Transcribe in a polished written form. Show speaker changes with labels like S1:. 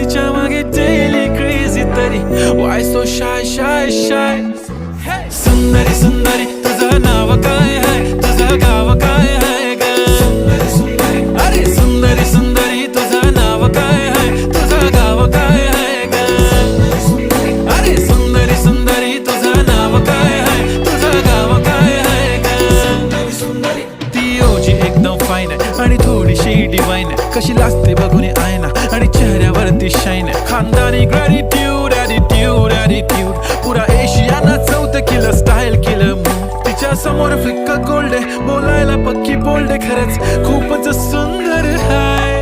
S1: तिच्या मागे daily crazy तरी Y so shy shy shy. सुंदरी सुंदरी तुझं नाव काय आहे, तुझं गाव काय आहे ग? अरे सुंदरी सुंदरी तुझं नाव काय आहे, तुझं गाव काय आहे ग? अरे सुंदरी सुंदरी तुझं नाव काय आहे, तुझं गाव काय आहे ग? ती ओजी एकदम फाईन आहे आणि थोडीशी डिवाइन आहे. कशी लाजते बघून आयना आणि चेहऱ्यावरती शाईन आहे. खानदानी ग्रॅटिट्यूड ॲटिट्यूड ॲटिट्यूड पुरा एशियाना चौथं केलं स्टाईल केलं मूड. तिच्या समोर फिक्का गोल्ड आहे, बोलायला पक्की बोल्ड आहे. खरंच खूपच सुंदर आहे.